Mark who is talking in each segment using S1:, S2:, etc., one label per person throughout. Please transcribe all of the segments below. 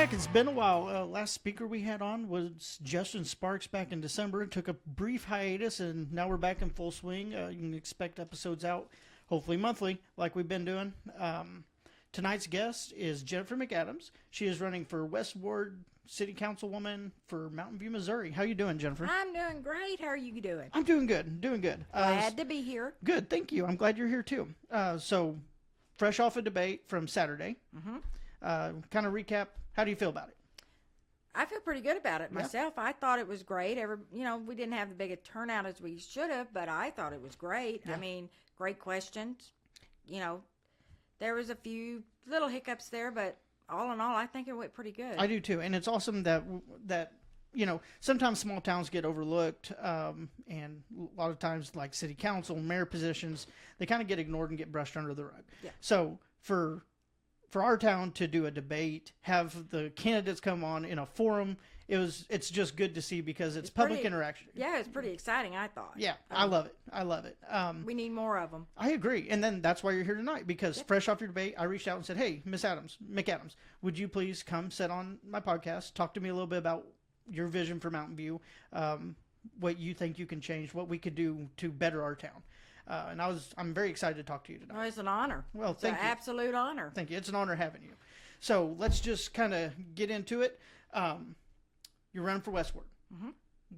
S1: back. It's been a while. Last speaker we had on was Justin Sparks back in December. Took a brief hiatus, and now we're back in full swing. You can expect episodes out, hopefully monthly, like we've been doing. Tonight's guest is Jennifer McAdams. She is running for Westward City Councilwoman for Mountain View, Missouri. How you doing, Jennifer?
S2: I'm doing great. How are you doing?
S1: I'm doing good. Doing good.
S2: Glad to be here.
S1: Good. Thank you. I'm glad you're here too. So, fresh off a debate from Saturday. Kind of recap. How do you feel about it?
S2: I feel pretty good about it myself. I thought it was great. We didn't have the big a turnout as we should have, but I thought it was great.
S1: Yeah.
S2: I mean, great questions. There was a few little hiccups there, but all in all, I think it went pretty good.
S1: I do too, and it's awesome that sometimes small towns get overlooked, and a lot of times, like city council, mayor positions, they kind of get ignored and get brushed under the rug.
S2: Yeah.
S1: So for our town to do a debate, have the candidates come on in a forum, it's just good to see because it's public interaction.
S2: Yeah, it's pretty exciting, I thought.
S1: Yeah, I love it. I love it.
S2: We need more of them.
S1: I agree. And then that's why you're here tonight, because fresh off your debate, I reached out and said, hey, McAdams, would you please come sit on my podcast, talk to me a little bit about your vision for Mountain View, what you think you can change, what we could do to better our town. And I'm very excited to talk to you tonight.
S2: Well, it's an honor.
S1: Well,
S2: it's
S1: thank
S2: an
S1: you.
S2: Absolute honor.
S1: Thank you. It's an honor having you. So let's just kind of get into it. You're running for Westward.
S2: Mm-hmm.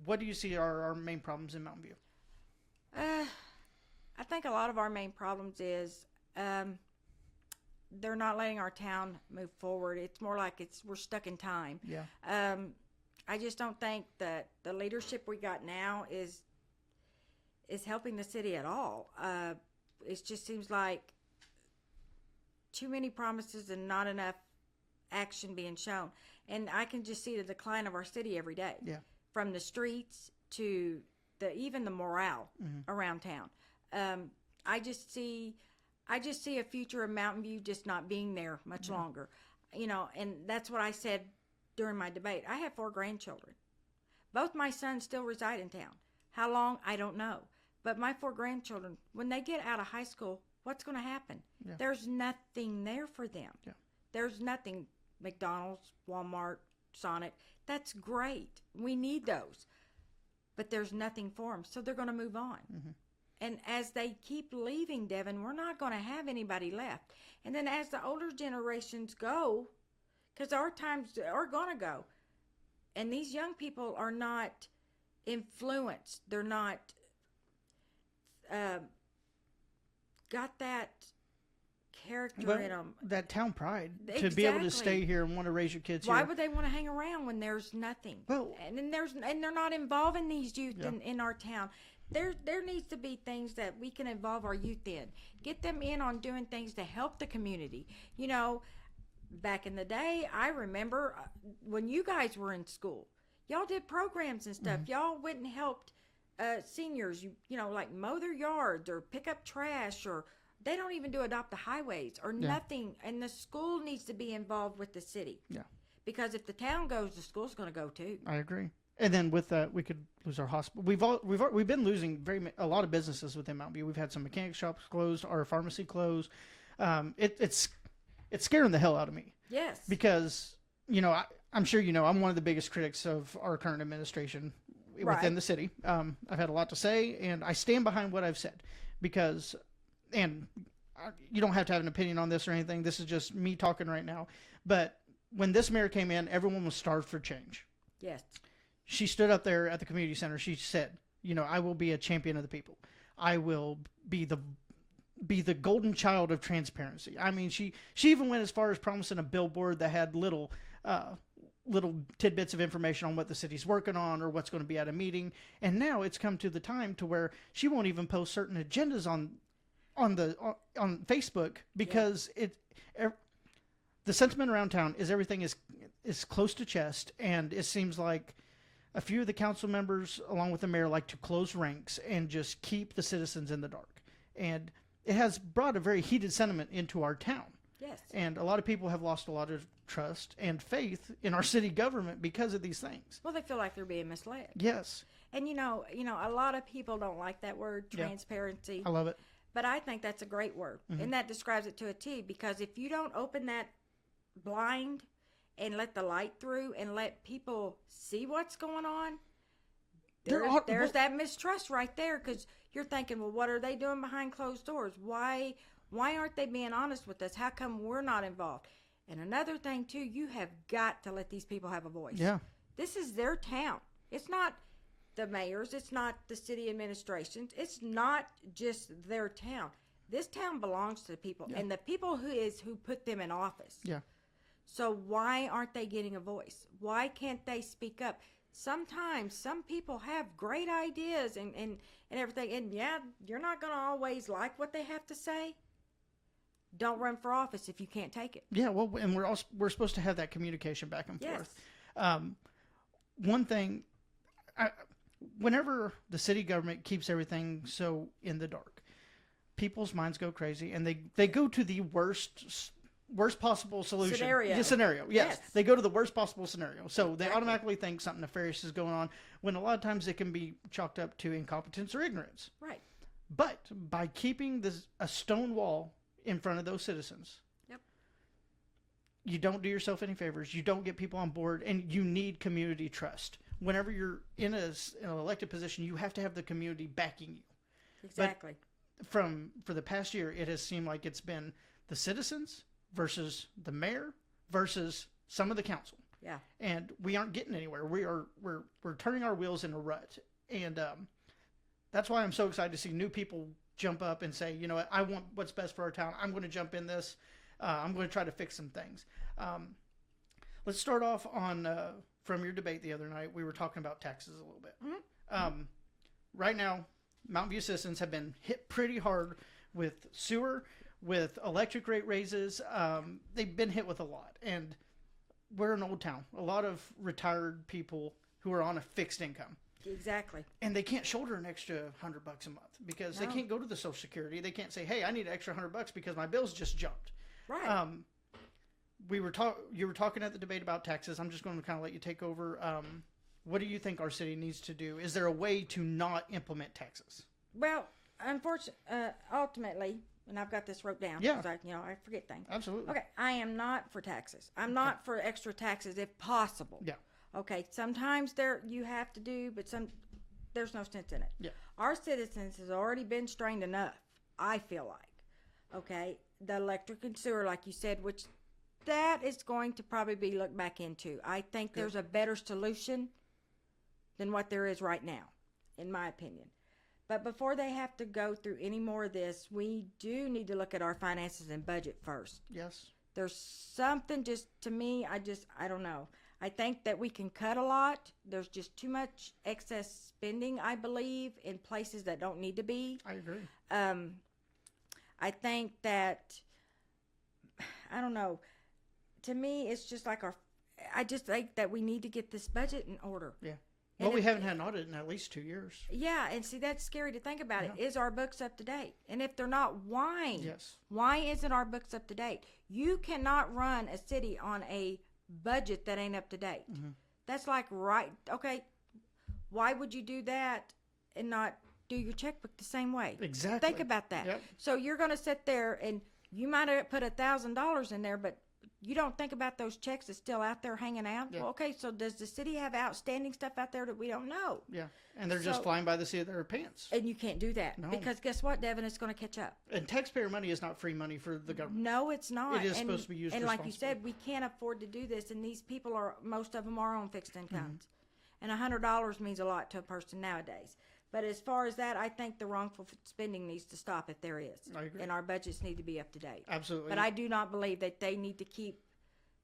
S1: What do you see are our main problems in Mountain View?
S2: I think a lot of our main problems is they're not letting our town move forward. It's more like we're stuck in time.
S1: Yeah.
S2: I just don't think that the leadership we got now is helping the city at all. It just seems like too many promises and not enough action being shown. And I can just see the decline of our city every day.
S1: Yeah.
S2: From the streets to even the morale around town. I just see a future of Mountain View just not being there much longer. And that's what I said during my debate. I have 4 grandchildren. Both my sons still reside in town. How long, I don't know. But my 4 grandchildren, when they get out of high school, what's going to happen?
S1: Yeah.
S2: There's nothing there for them.
S1: Yeah.
S2: There's nothing. McDonald's, Walmart, Sonic. That's great. We need those. But there's nothing for them. So they're going to move on. Mm-hmm. And as they keep leaving, Devan, we're not going to have anybody left. And then as the older generations go, because our times are going to go, and these young people are not influenced. They're not got that character in them.
S1: That town pride
S2: Exactly.
S1: to be able to stay here and want to raise your kids
S2: Why
S1: here.
S2: would they want to hang around when there's nothing?
S1: Well,
S2: and then they're not involving these youth
S1: Yeah.
S2: in our town. There needs to be things that we can involve our youth in. Get them in on doing things to help the community. Back in the day, I remember when you guys were in school, y'all did programs and stuff. Y'all went and helped seniors, like mow their yards or pick up trash, or they don't even do adopt the highways or nothing. And the school needs to be involved with the city. Yeah. Because if the town goes, the school's going to go too.
S1: I agree. And then with that, we could lose our hospital. We've been losing a lot of businesses within Mountain View. We've had some mechanic shops closed, our pharmacy closed. It's scaring the hell out of me.
S2: Yes.
S1: Because I'm sure I'm one of the biggest critics of our current administration within the city. I've had a lot to say, and I stand behind what I've said because, and you don't have to have an opinion on this or anything. This is just me talking right now. But when this mayor came in, everyone was starved for change.
S2: Yes.
S1: She stood up there at the community center. She said, I will be a champion of the people. I will be the golden child of transparency. I mean, she even went as far as promising a billboard that had little tidbits of information on what the city's working on or what's going to be at a meeting. And now it's come to the time to where she won't even post certain agendas on Facebook because the sentiment around town is everything is close to chest, and it seems like a few of the council members, along with the mayor, like to close ranks and just keep the citizens in the dark. And it has brought a very heated sentiment into our town.
S2: Yes.
S1: And a lot of people have lost a lot of trust and faith in our city government because of these things.
S2: Well, they feel like they're being misled.
S1: Yes.
S2: And a lot of people don't like that word, transparency.
S1: I love it.
S2: But I think that's a great word. And that describes it to a T, because if you don't open that blind and let the light through and let people see what's going on, there's that mistrust right there, because you're thinking, well, what are they doing behind closed doors? Why aren't they being honest with us? How come we're not involved? And another thing, too, you have got to let these people have a voice.
S1: Yeah.
S2: This is their town. It's not the mayors. It's not the city administrations. It's not just their town. This town belongs to the people, and the people who put them in office.
S1: Yeah.
S2: So why aren't they getting a voice? Why can't they speak up? Sometimes some people have great ideas and everything, and yeah, you're not going to always like what they have to say. Don't run for office if you can't take it.
S1: Yeah, well, and we're supposed to have that communication back and forth. One thing, whenever the city government keeps everything so in the dark, people's minds go crazy, and they go to the worst possible solution. Scenario. Yes. They go to the worst possible scenario. So they automatically think something nefarious is going on, when a lot of times it can be chalked up to incompetence or ignorance.
S2: Right.
S1: But by keeping a stone wall in front of those citizens, you don't do yourself any favors. You don't get people on board, and you need community trust. Whenever you're in an elected position, you have to have the community backing you.
S2: Exactly.
S1: But for the past year, it has seemed like it's been the citizens versus the mayor versus some of the council.
S2: Yeah. And
S1: we aren't getting anywhere. We're turning our wheels in a rut. And that's why I'm so excited to see new people jump up and say, you know what, I want what's best for our town. I'm going to jump in this. I'm going to try to fix some things. Let's start off on from your debate the other night. We were talking about taxes a little bit. Mm-hmm. Right now, Mountain View citizens have been hit pretty hard with sewer, with electric rate raises. They've been hit with a lot. And we're an old town. A lot of retired people who are on a fixed income.
S2: Exactly.
S1: And they can't shoulder an extra $100 a month because they can't go to the Social Security. They can't say, hey, I need an extra $100 because my bills just jumped.
S2: Right.
S1: You were talking at the debate about taxes. I'm just going to kind of let you take over. What do you think our city needs to do? Is there a way to not implement taxes?
S2: Well, unfortunately, ultimately, and I've got this wrote down.
S1: Yeah.
S2: I forget things.
S1: Absolutely.
S2: Okay. I am not for taxes. I'm not for extra taxes if possible.
S1: Yeah.
S2: Okay. Sometimes you have to do, but there's no sense in it.
S1: Yeah.
S2: Our citizens has already been strained enough, I feel like. Okay. The electric and sewer, like you said, which that is going to probably be looked back into. I think there's a better solution than what there is right now, in my opinion. But before they have to go through any more of this, we do need to look at our finances and budget first.
S1: Yes.
S2: There's something just, to me, I don't know. I think that we can cut a lot. There's just too much excess spending, I believe, in places that don't need to be.
S1: I agree.
S2: I think that, I don't know. To me, it's just like I just think that we need to get this budget in order.
S1: Yeah. Well, we haven't had an audit in at least 2 years.
S2: Yeah, and see, that's scary to think about it. Is our books up to date? And if they're not, why?
S1: Yes.
S2: Why isn't our books up to date? You cannot run a city on a budget that ain't up to date. Mm-hmm. That's like, okay, why would you do that and not do your checkbook the same way?
S1: Exactly.
S2: Think about that.
S1: Yep.
S2: So you're going to sit there and you might have put $1,000 in there, but you don't think about those checks that's still out there hanging out.
S1: Yeah.
S2: Well, okay, so does the city have outstanding stuff out there that we don't know?
S1: Yeah, and they're just flying by the seat of their pants.
S2: And you can't do that.
S1: No.
S2: Because guess what, Devin? It's going to catch up.
S1: And taxpayer money is not free money for the government.
S2: No, it's not.
S1: It is supposed to be used
S2: and
S1: responsibly.
S2: like you said, we can't afford to do this, and these people most of them are on fixed incomes. Mm-hmm. And $100 means a lot to a person nowadays. But as far as that, I think the wrongful spending needs to stop if there is.
S1: I agree.
S2: And our budgets need to be up to date.
S1: Absolutely.
S2: But I do not believe that they need to keep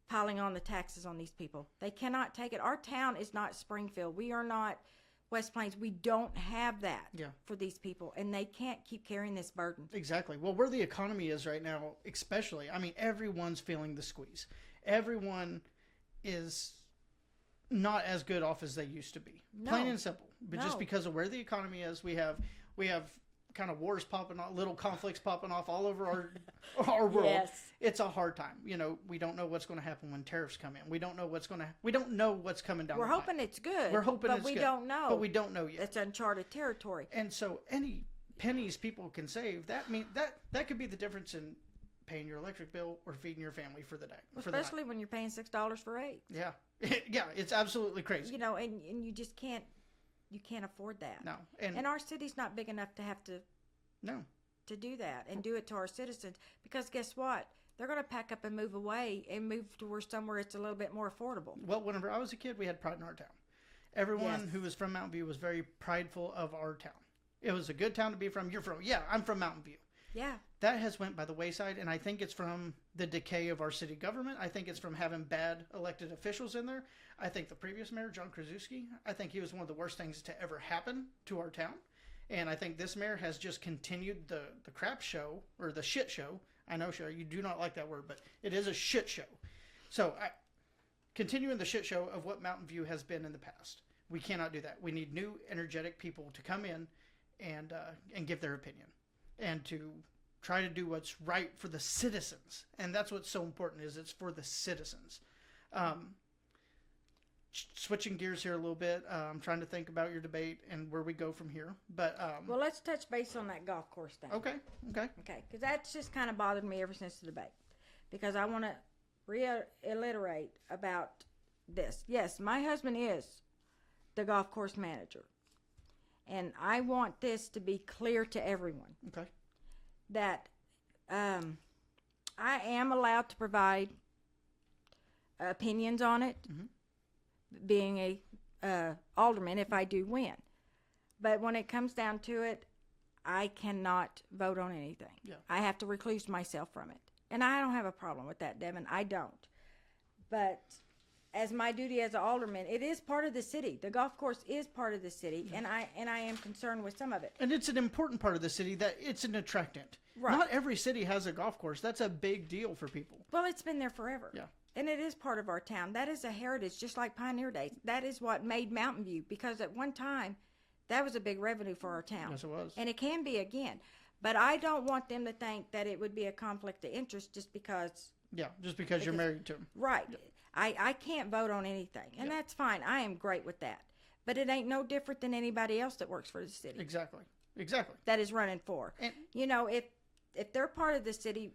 S2: piling on the taxes on these people. They cannot take it. Our town is not Springfield. We are not West Plains. We don't have that for these people, and they can't keep carrying this burden.
S1: Exactly. Well, where the economy is right now, especially, I mean, everyone's feeling the squeeze. Everyone is not as good off as they used to be.
S2: No.
S1: Plain and simple. But
S2: No.
S1: just because of where the economy is, we have kind of wars popping off, little conflicts popping off all over our world.
S2: Yes.
S1: It's a hard time. You know, we don't know what's going to happen when tariffs come in. We don't know what's coming down.
S2: We're
S1: the
S2: hoping
S1: pipe.
S2: it's good.
S1: We're hoping it's
S2: good.
S1: good.
S2: But we don't know.
S1: But we don't know yet.
S2: It's uncharted territory.
S1: And so any pennies people can save, that could be the difference in paying your electric bill or feeding your family for the day.
S2: Especially when you're paying $6 for eggs.
S1: Yeah. Yeah, it's absolutely crazy.
S2: You know, and you just can't afford that.
S1: No.
S2: And our city's not big enough to have to do that and do it to our citizens, because guess what? They're going to pack up and move away and move to somewhere it's a little bit more affordable.
S1: Well, whenever I was a kid, we had pride in our town. Everyone who was from Mountain View was very prideful of our town. It was a good town to be from. You're from, I'm from Mountain View.
S2: Yeah.
S1: That has went by the wayside, and I think it's from the decay of our city government. I think it's from having bad elected officials in there. I think the previous mayor, John Krasuski, I think he was one of the worst things to ever happen to our town. And I think this mayor has just continued the crap show, or the shit show. I know, Sherry, you do not like that word, but it is a shit show. So, continuing the shit show of what Mountain View has been in the past. We cannot do that. We need new, energetic people to come in and give their opinion, and to try to do what's right for the citizens. And that's what's so important, is it's for the citizens. Switching gears here a little bit, I'm trying to think about your debate and where we go from here. But
S2: well, let's touch base on that golf course thing.
S1: Okay.
S2: Because that's just kind of bothered me ever since the debate. Because I want to reiterate about this. Yes, my husband is the golf course manager, and I want this to be clear to everyone.
S1: Okay.
S2: That I am allowed to provide opinions on it, being a alderman if I do win. But when it comes down to it, I cannot vote on anything.
S1: Yeah.
S2: I have to recluse myself from it. And I don't have a problem with that, Devan. I don't. But as my duty as an alderman, it is part of the city. The golf course is part of the city, and I am concerned with some of it.
S1: And it's an important part of the city, that it's an attractant.
S2: Right.
S1: Not every city has a golf course. That's a big deal for people.
S2: Well, it's been there forever.
S1: Yeah.
S2: And it is part of our town. That is a heritage, just like Pioneer Days. That is what made Mountain View, because at one time, that was a big revenue for our town.
S1: Yes, it was.
S2: And it can be again. But I don't want them to think that it would be a conflict of interest just because...
S1: Yeah, just because you're married to him.
S2: Right. Yeah. I can't vote on anything, and that's fine. I am great with that. But it ain't no different than anybody else that works for the city.
S1: Exactly.
S2: That is running for.
S1: And,
S2: you know, if they're part of the city,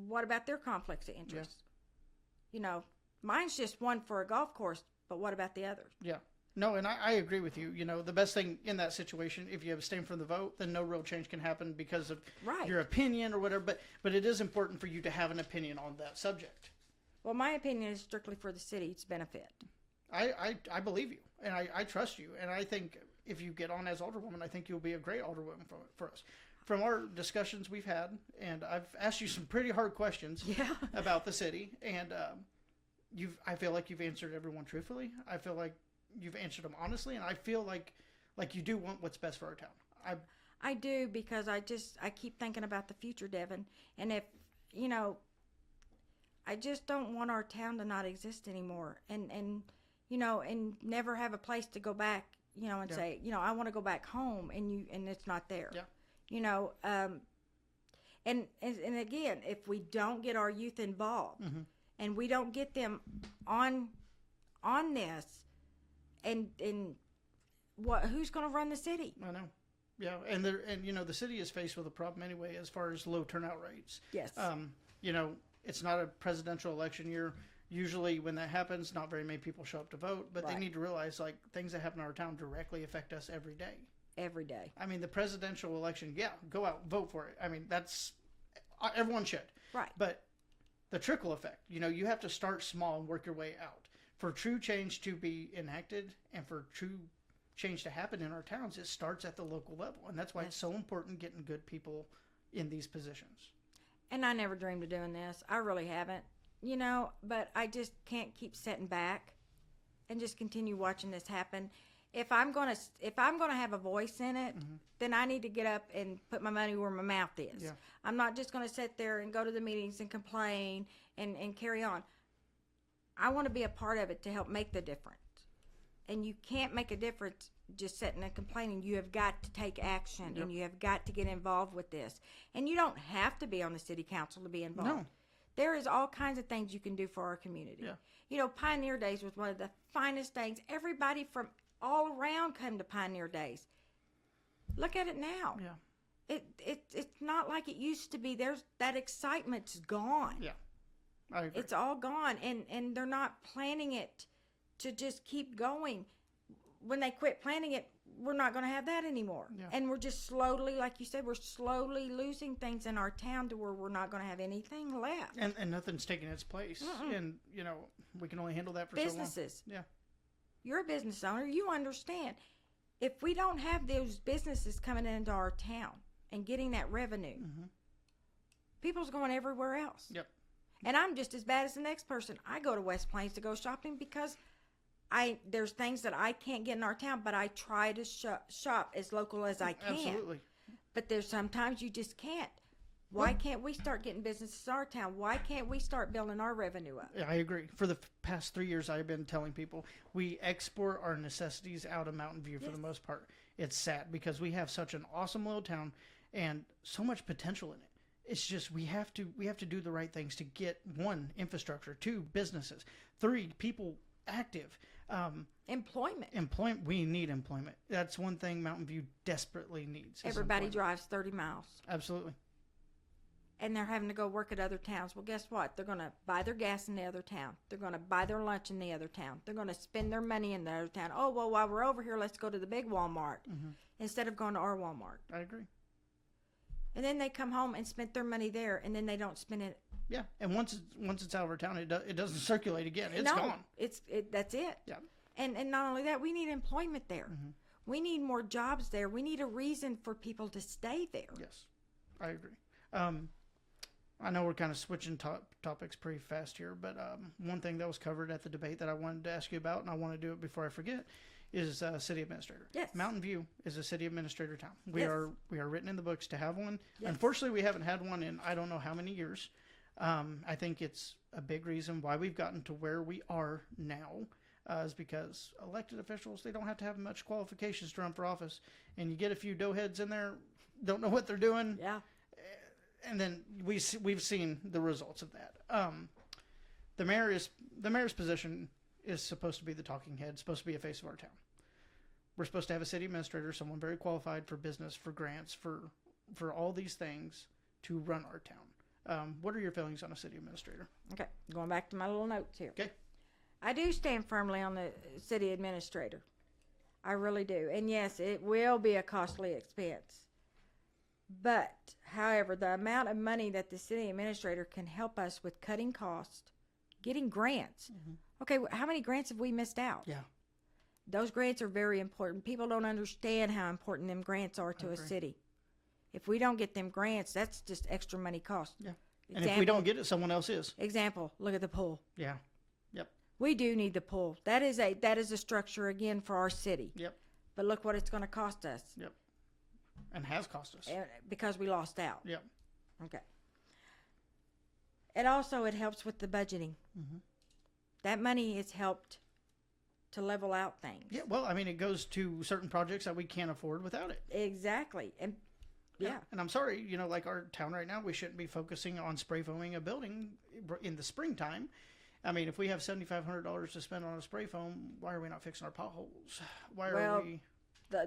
S2: what about their conflicts of interest? Yeah. You know, mine's just one for a golf course, but what about the others?
S1: Yeah. No, and I agree with you. You know, the best thing in that situation, if you abstain from the vote, then no real change can happen because of your opinion or whatever. But it is important for you to have an opinion on that subject.
S2: Well, my opinion is strictly for the city's benefit.
S1: I believe you, and I trust you. And I think if you get on as Alderwoman, I think you'll be a great Alderwoman for us. From our discussions we've had, and I've asked you some pretty hard questions about the city, and I feel like you've answered everyone truthfully. I feel like you've answered them honestly, and I feel like you do want what's best for our town.
S2: I do, because I keep thinking about the future, Devan. And if, you know, I just don't want our town to not exist anymore, and you know, and never have a place to go back, you know, and say, you know, I want to go back home, and it's not there.
S1: Yeah.
S2: You know, and again, if we don't get our youth involved, and we don't get them on this, and who's going to run the city?
S1: I know. Yeah, and you know, the city is faced with a problem anyway as far as low turnout rates.
S2: Yes.
S1: You know, it's not a presidential election year. Usually when that happens, not very many people show up to vote, but they need to realize, like, things that happen in our town directly affect us every day.
S2: Every day.
S1: I mean, the presidential election, go out, vote for it. I mean, everyone should.
S2: Right.
S1: But the trickle effect, you know, you have to start small and work your way out. For true change to be enacted and for true change to happen in our towns, it starts at the local level. And that's why it's so important getting good people in these positions.
S2: And I never dreamed of doing this. I really haven't. You know, but I just can't keep sitting back and just continue watching this happen. If I'm gonna have a voice in it, then I need to get up and put my money where my mouth is.
S1: Yeah.
S2: I'm not just gonna sit there and go to the meetings and complain and carry on. I want to be a part of it to help make the difference. And you can't make a difference just sitting and complaining. You have got to take action, and you have got to get involved with this. And you don't have to be on the city council to be involved.
S1: No.
S2: There is all kinds of things you can do for our community.
S1: Yeah.
S2: You know, Pioneer Days was one of the finest things. Everybody from all around came to Pioneer Days. Look at it now.
S1: Yeah.
S2: It's not like it used to be. There's that excitement's gone.
S1: Yeah, I agree.
S2: It's all gone, and they're not planning it to just keep going. When they quit planning it, we're not going to have that anymore.
S1: Yeah.
S2: And we're just slowly, like you said, we're slowly losing things in our town to where we're not going to have anything left.
S1: And nothing's taking its place. And, we can only handle that for
S2: Businesses.
S1: so long. Yeah.
S2: You're a business owner. You understand. If we don't have those businesses coming into our town and getting that revenue, people's going everywhere else.
S1: Yep.
S2: And I'm just as bad as the next person. I go to West Plains to go shopping because there's things that I can't get in our town, but I try to shop as local as I can.
S1: Absolutely.
S2: But there's sometimes you just can't. Why can't we start getting businesses in our town? Why can't we start building our revenue up?
S1: I agree. For the past 3 years, I've been telling people we export our necessities out of Mountain View for the most part. It's sad because we have such an awesome little town and so much potential in it. It's just we have to do the right things to get, 1, infrastructure, 2, businesses, 3, people active.
S2: Employment.
S1: We need employment. That's one thing Mountain View desperately needs.
S2: Everybody drives 30 miles.
S1: Absolutely.
S2: And they're having to go work at other towns. Well, guess what? They're going to buy their gas in the other town. They're going to buy their lunch in the other town. They're going to spend their money in the other town. Oh, well, while we're over here, let's go to the big Walmart instead of going to our Walmart.
S1: I agree.
S2: And then they come home and spend their money there, and then they don't spend it.
S1: Yeah, and once it's out of our town, it doesn't circulate again. It's gone.
S2: That's it.
S1: Yeah.
S2: And not only that, we need employment there. We need more jobs there. We need a reason for people to stay there.
S1: Yes, I agree. I know we're kind of switching topics pretty fast here, but one thing that was covered at the debate that I wanted to ask you about, and I want to do it before I forget, is city administrator.
S2: Yes.
S1: Mountain View is a city administrator town. We
S2: Yes.
S1: are written in the books to have one.
S2: Yes.
S1: Unfortunately, we haven't had one in I don't know how many years. I think it's a big reason why we've gotten to where we are now. Is because elected officials, they don't have to have much qualifications to run for office, and you get a few doughheads in there, don't know what they're doing.
S2: Yeah.
S1: And then we've seen the results of that. The mayor's position is supposed to be the talking head, supposed to be a face of our town. We're supposed to have a city administrator, someone very qualified for business, for grants, for all these things to run our town. What are your feelings on a city administrator?
S2: Okay. Going back to my little notes here.
S1: Okay.
S2: I do stand firmly on the city administrator. I really do. And yes, it will be a costly expense. But, however, the amount of money that the city administrator can help us with cutting costs, getting grants. Okay, how many grants have we missed out?
S1: Yeah.
S2: Those grants are very important. People don't understand how important them grants are to a city. If we don't get them grants, that's just extra money cost.
S1: Yeah. And if we don't get it, someone else is.
S2: Example, look at the pool.
S1: Yeah. Yep.
S2: We do need the pool. That is a structure again for our city.
S1: Yep.
S2: But look what it's going to cost us.
S1: Yep. And has cost us.
S2: Because we lost out.
S1: Yep.
S2: Okay. And also it helps with the budgeting. That money has helped to level out things.
S1: Yeah, well, I mean, it goes to certain projects that we can't afford without it.
S2: Exactly. And yeah.
S1: And I'm sorry, like our town right now, we shouldn't be focusing on spray foaming a building in the springtime. I mean, if we have $7,500 to spend on a spray foam, why are we not fixing our potholes? Why are we?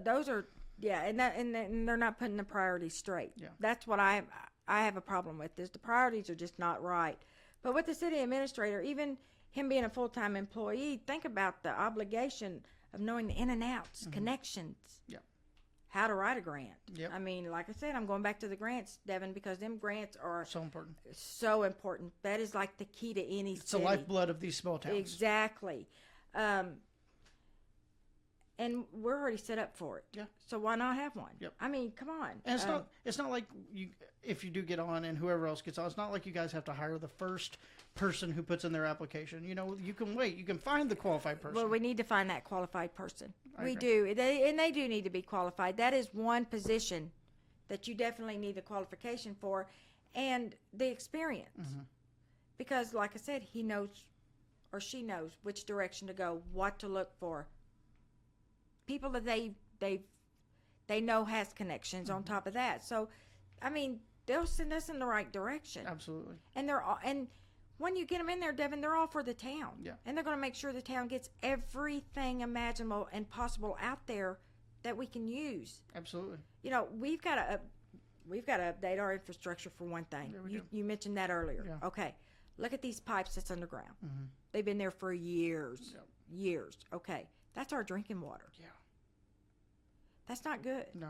S2: Those are, yeah, and they're not putting the priorities straight.
S1: Yeah.
S2: That's what I have a problem with, is the priorities are just not right. But with the city administrator, even him being a full-time employee, think about the obligation of knowing the in and outs, connections.
S1: Yeah.
S2: How to write a grant.
S1: Yep.
S2: I mean, like I said, I'm going back to the grants, Devan, because them grants are
S1: So important.
S2: so important. That is like the key to any
S1: It's
S2: city.
S1: the lifeblood of these small towns.
S2: Exactly. And we're already set up for it.
S1: Yeah.
S2: So why not have one?
S1: Yep.
S2: I mean, come on.
S1: And it's not like you, if you do get on and whoever else gets on, it's not like you guys have to hire the first person who puts in their application. You can wait. You can find the qualified person.
S2: Well, we need to find that qualified person.
S1: I agree.
S2: Do. They do need to be qualified. That is one position that you definitely need the qualification for, and the experience. Because, like I said, he knows or she knows which direction to go, what to look for. People that they know has connections on top of that. So, I mean, they'll send us in the right direction.
S1: Absolutely.
S2: And and when you get them in there, Devan, they're all for the town.
S1: Yeah.
S2: And they're going to make sure the town gets everything imaginable and possible out there that we can use.
S1: Absolutely.
S2: We've got we've got to update our infrastructure for one thing. You mentioned that earlier.
S1: Yeah.
S2: Okay. Look at these pipes that's underground.
S1: Mm-hmm.
S2: They've been there for years.
S1: Yep.
S2: Years. Okay. That's our drinking water.
S1: Yeah.
S2: That's not good.
S1: No.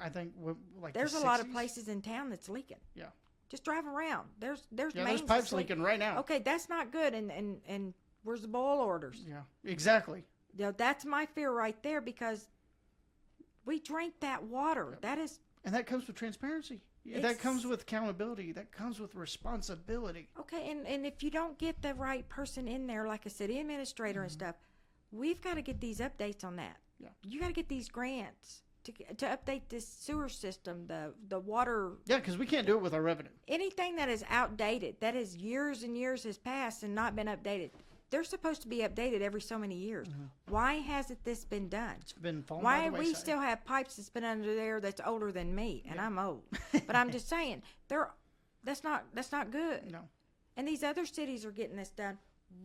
S1: I think like
S2: there's
S1: the
S2: a lot of
S1: 60s?
S2: places in town that's leaking.
S1: Yeah.
S2: Just drive around. There's
S1: there's pipes leaking right now.
S2: Okay, that's not good. And where's the boil orders?
S1: Yeah. Exactly.
S2: You know, that's my fear right there because we drink that water.
S1: Yep.
S2: That is.
S1: And that comes with transparency. That comes with accountability. That comes with responsibility.
S2: Okay, and if you don't get the right person in there, like a city administrator and stuff, we've got to get these updates on that.
S1: Yeah.
S2: You got to get these grants to update this sewer system, the water.
S1: Yeah, because we can't do it with our revenue.
S2: Anything that is outdated, that is years and years has passed and not been updated, they're supposed to be updated every so many years. Why hasn't this been done?
S1: It's been falling
S2: Why
S1: by the
S2: we
S1: wayside.
S2: still have pipes that's been under there that's older than me, and I'm old. But I'm just saying, that's not good.
S1: No.
S2: And these other cities are getting this done.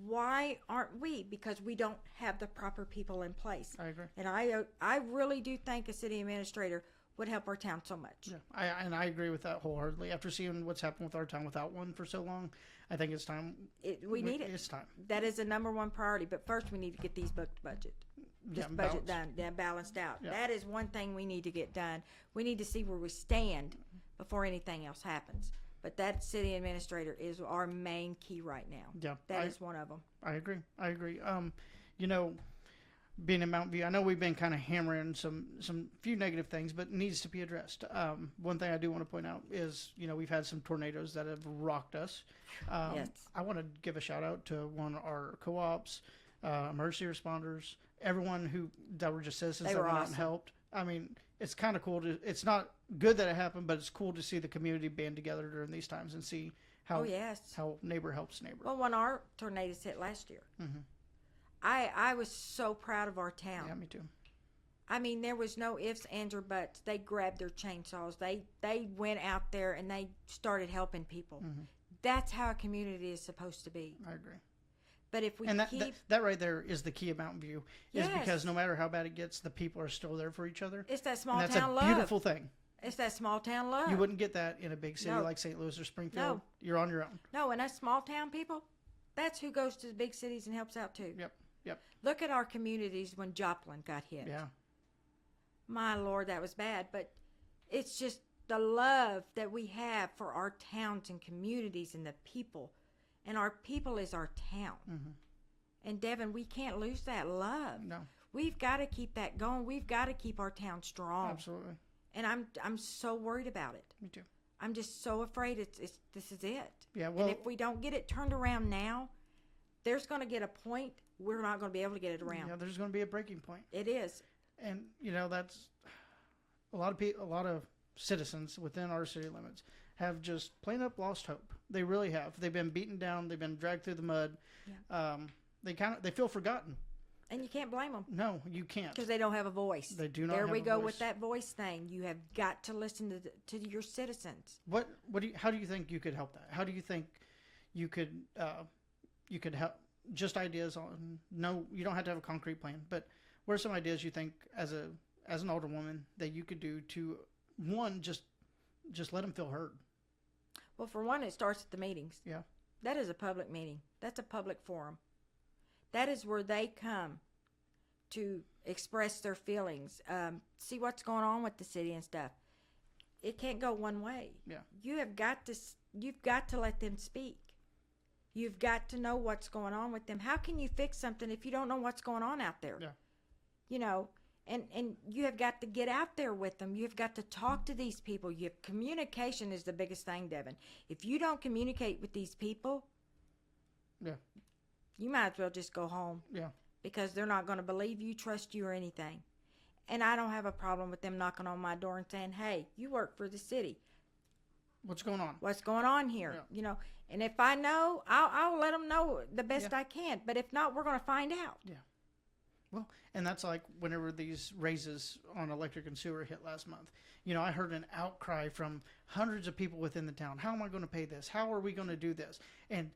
S2: Why aren't we? Because we don't have the proper people in place.
S1: I agree.
S2: And I really do think a city administrator would help our town so much.
S1: Yeah, I agree with that wholeheartedly. After seeing what's happened with our town without one for so long, I think it's time.
S2: We need it.
S1: It's time.
S2: That is the number one priority. But first, we need to get these booked budget. This budget done, balanced out.
S1: Yeah.
S2: That is one thing we need to get done. We need to see where we stand before anything else happens. But that city administrator is our main key right now.
S1: Yeah,
S2: that is one of them.
S1: I agree. You know, being in Mountain View, I know we've been kind of hammering some few negative things, but it needs to be addressed. One thing I do want to point out is, you know, we've had some tornadoes that have rocked us.
S2: Yes.
S1: I want to give a shout out to one of our co-ops, emergency responders, everyone that were just citizens that went out and helped. I mean, it's kind of cool it's not good that it happened, but it's cool to see the community band together during these times and see how neighbor helps neighbor.
S2: Well, when our tornadoes hit last year, I was so proud of our town.
S1: Yeah, me too.
S2: I mean, there was no ifs, ands, or buts. They grabbed their chainsaws. They went out there and they started helping people. That's how a community is supposed to be.
S1: I agree.
S2: But if we
S1: that right there is the key of Mountain View, is because no matter how bad it gets, the people are still there for each other.
S2: It's that small
S1: town
S2: love.
S1: That's a beautiful thing.
S2: It's that small town love.
S1: You wouldn't get that in a big city like St. Louis or Springfield.
S2: No.
S1: You're on your own.
S2: No, and us small town people, that's who goes to the big cities and helps out too.
S1: Yep.
S2: Look at our communities when Joplin got hit.
S1: Yeah.
S2: My Lord, that was bad. But it's just the love that we have for our towns and communities and the people. And our people is our town. And Devan, we can't lose that love.
S1: No.
S2: We've got to keep that going. We've got to keep our town strong.
S1: Absolutely.
S2: And I'm so worried about it.
S1: Me too.
S2: I'm just so afraid this is it.
S1: Yeah. Well,
S2: and if we don't get it turned around now, there's going to get a point we're not going to be able to get it around.
S1: Yeah, there's going to be a breaking point.
S2: It is.
S1: And you know, that's a lot of citizens within our city limits have just plain up lost hope. They really have. They've been beaten down. They've been dragged through the mud. Yeah. They feel forgotten.
S2: And you can't blame them.
S1: No, you can't.
S2: Because they don't have a voice.
S1: They do not
S2: have
S1: have a voice.
S2: There we go with that voice thing. You have got to listen to your citizens.
S1: How do you think you could help that? How do you think you could help? Just ideas on. No, you don't have to have a concrete plan, but what are some ideas you think as an alderwoman that you could do to, one, just let them feel heard?
S2: Well, for one, it starts at the meetings.
S1: Yeah.
S2: That is a public meeting. That's a public forum. That is where they come to express their feelings, see what's going on with the city and stuff. It can't go one way.
S1: Yeah.
S2: You've got to let them speak. You've got to know what's going on with them. How can you fix something if you don't know what's going on out there?
S1: Yeah.
S2: You know, and you have got to get out there with them. You've got to talk to these people. Communication is the biggest thing, Devan. If you don't communicate with these people,
S1: yeah,
S2: you might as well just go home.
S1: Yeah.
S2: Because they're not going to believe you, trust you, or anything. And I don't have a problem with them knocking on my door and saying, hey, you work for the city.
S1: What's going on?
S2: What's going on here?
S1: Yeah.
S2: You know, and if I know, I'll let them know the best I can. But if not, we're going to find out.
S1: Yeah. Well, and that's like whenever these raises on electric and sewer hit last month. You know, I heard an outcry from hundreds of people within the town. How am I going to pay this? How are we going to do this? And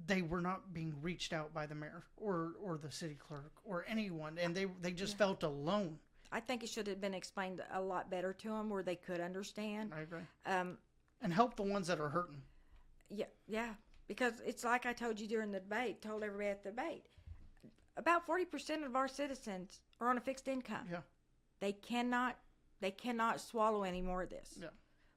S1: they were not being reached out by the mayor or the city clerk or anyone. And they just felt alone.
S2: I think it should have been explained a lot better to them where they could understand.
S1: I agree.
S2: Um,
S1: And help the ones that are hurting.
S2: yeah, because it's like I told you during the debate, told everybody at the debate, about 40% of our citizens are on a fixed income.
S1: Yeah.
S2: They cannot swallow any more of this.
S1: Yeah.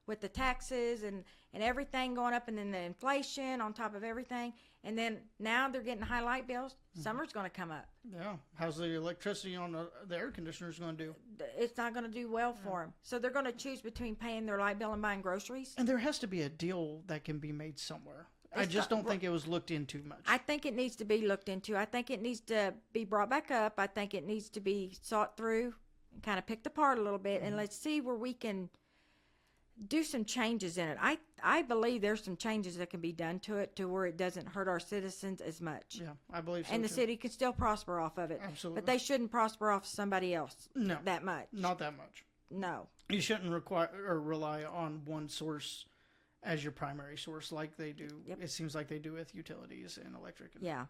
S2: With the taxes and everything going up, and then the inflation on top of everything, and then now they're getting high light bills. Summer's going to come up.
S1: Yeah. How's the electricity on the air conditioners going to do?
S2: It's not going to do well for them. So they're going to choose between paying their light bill and buying groceries.
S1: And there has to be a deal that can be made somewhere. I just don't think it was looked into much.
S2: I think it needs to be looked into. I think it needs to be brought back up. I think it needs to be sought through and kind of picked apart a little bit, and let's see where we can do some changes in it. I believe there's some changes that can be done to it to where it doesn't hurt our citizens as much.
S1: Yeah, I believe so.
S2: And the
S1: too.
S2: city can still prosper off of it.
S1: Absolutely.
S2: But they shouldn't prosper off somebody else that much.
S1: Not that much.
S2: No.
S1: You shouldn't require or rely on one source as your primary source like they do.
S2: Yep.
S1: It seems like they do with utilities and electric.
S2: Yeah.